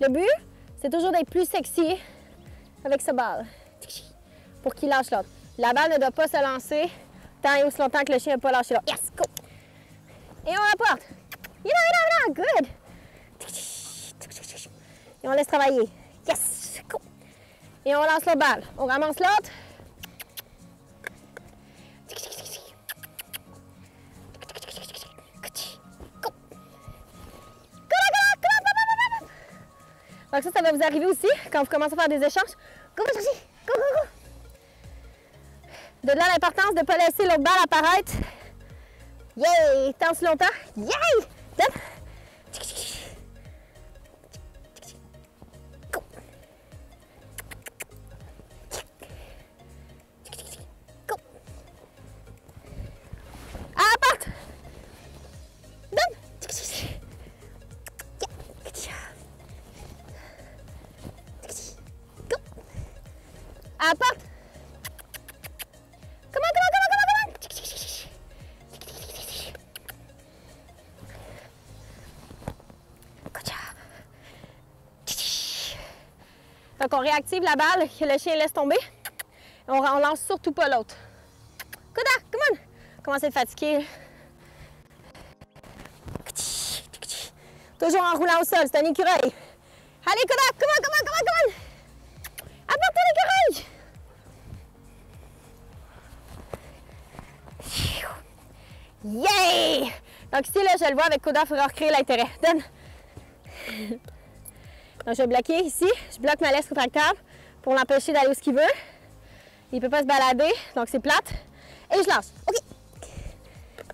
Le but, c'est toujours d'être plus sexy avec sa balle pour qu'il lâche l'autre. La balle ne doit pas se lancer tant et aussi longtemps que le chien n'a pas lâché l'autre. Yes, go! Et on rapporte. Good! Et on laisse travailler. Yes, go! Et on lance l'autre balle. On ramasse l'autre. Donc ça va vous arriver aussi quand vous commencez à faire des échanges. Go, go, go, go, go! De là l'importance de ne pas laisser l'autre balle apparaître. Yay! Tant si longtemps. Yay! Donne! Go! Go! À la porte! Donne! Go! À la porte! Donc, on réactive la balle que le chien laisse tomber. On lance surtout pas l'autre. Koda, come on! Commencez à être fatigué. Toujours en roulant au sol, c'est un écureuil. Allez, Koda, come on! Apporte l'écureuil! Yay! Donc ici, là, je le vois avec Koda, il faudra recréer l'intérêt. Donne! Donc, je vais bloquer ici. Je bloque ma laisse rétractable pour l'empêcher d'aller où ce qu'il veut. Il ne peut pas se balader, donc c'est plate. Et je lance. OK.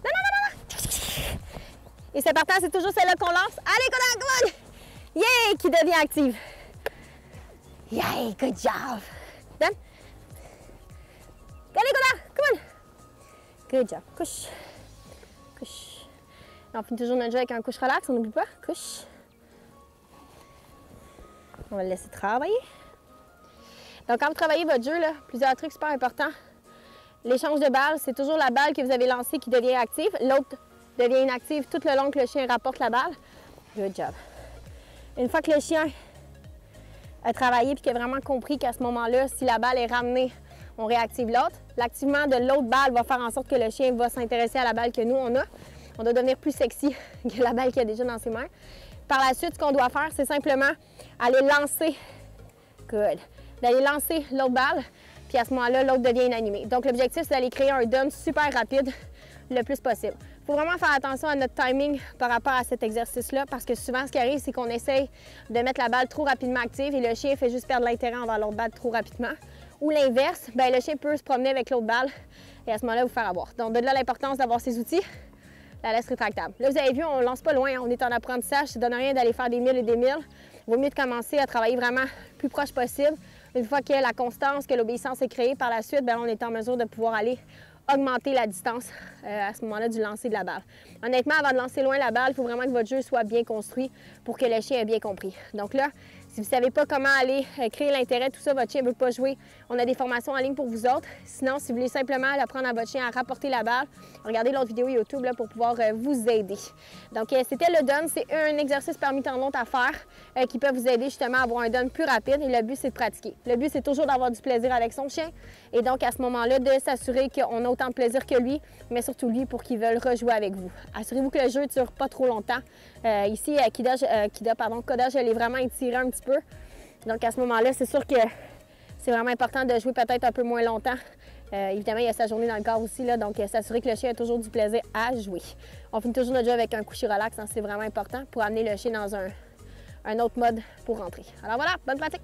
Non. Et c'est partant, c'est toujours celle-là qu'on lance. Allez, Koda, come on! Yay! Qui devient active. Yay! Good job! Donne. Allez, Koda, come on! Good job. Couche. On finit toujours notre jeu avec un couche relax, on n'oublie pas. Couche. On va le laisser travailler. Donc, quand vous travaillez votre jeu, là, plusieurs trucs super importants. L'échange de balles, c'est toujours la balle que vous avez lancée qui devient active. L'autre devient inactive tout le long que le chien rapporte la balle. Good job. Une fois que le chien a travaillé et qu'il a vraiment compris qu'à ce moment-là, si la balle est ramenée, on réactive l'autre. L'activement de l'autre balle va faire en sorte que le chien va s'intéresser à la balle que nous, on a. On doit devenir plus sexy que la balle qu'il a déjà dans ses mains. Par la suite, ce qu'on doit faire, c'est simplement aller lancer. Good. D'aller lancer l'autre balle, puis à ce moment-là, l'autre devient inanimé. Donc, l'objectif, c'est d'aller créer un done super rapide le plus possible. Il faut vraiment faire attention à notre timing par rapport à cet exercice-là, parce que souvent, ce qui arrive, c'est qu'on essaye de mettre la balle trop rapidement active et le chien fait juste perdre l'intérêt envers l'autre balle trop rapidement. Ou l'inverse, bien, le chien peut se promener avec l'autre balle et à ce moment-là, vous faire avoir. Donc, de là l'importance d'avoir ces outils. La laisse rétractable. Là, vous avez vu, on ne lance pas loin, on est en apprentissage, ça ne donne rien d'aller faire des milles et des milles. Il vaut mieux de commencer à travailler vraiment le plus proche possible. Une fois que la constance, que l'obéissance est créée, par la suite, bien, on est en mesure de pouvoir aller augmenter la distance à ce moment-là du lancer de la balle. Honnêtement, avant de lancer loin la balle, il faut vraiment que votre jeu soit bien construit pour que le chien ait bien compris. Donc là, si vous ne savez pas comment aller créer l'intérêt, tout ça, votre chien ne veut pas jouer, on a des formations en ligne pour vous autres. Sinon, si vous voulez simplement apprendre à votre chien à rapporter la balle, regardez l'autre vidéo YouTube là, pour pouvoir vous aider. Donc, c'était le done. C'est un exercice parmi tant d'autres à faire qui peut vous aider justement à avoir un done plus rapide. Et le but, c'est de pratiquer. Le but, c'est toujours d'avoir du plaisir avec son chien. Et donc, à ce moment-là, de s'assurer qu'on a autant de plaisir que lui, mais surtout lui pour qu'il veuille rejouer avec vous. Assurez-vous que le jeu ne dure pas trop longtemps. Ici, Koda, je l'ai vraiment étiré un petit peu. Donc, à ce moment-là, c'est sûr que c'est vraiment important de jouer peut-être un peu moins longtemps. Évidemment, il y a sa journée dans le corps aussi, là, donc s'assurer que le chien a toujours du plaisir à jouer. On finit toujours notre jeu avec un coucher relax, hein, c'est vraiment important pour amener le chien dans un autre mode pour rentrer. Alors voilà, bonne pratique!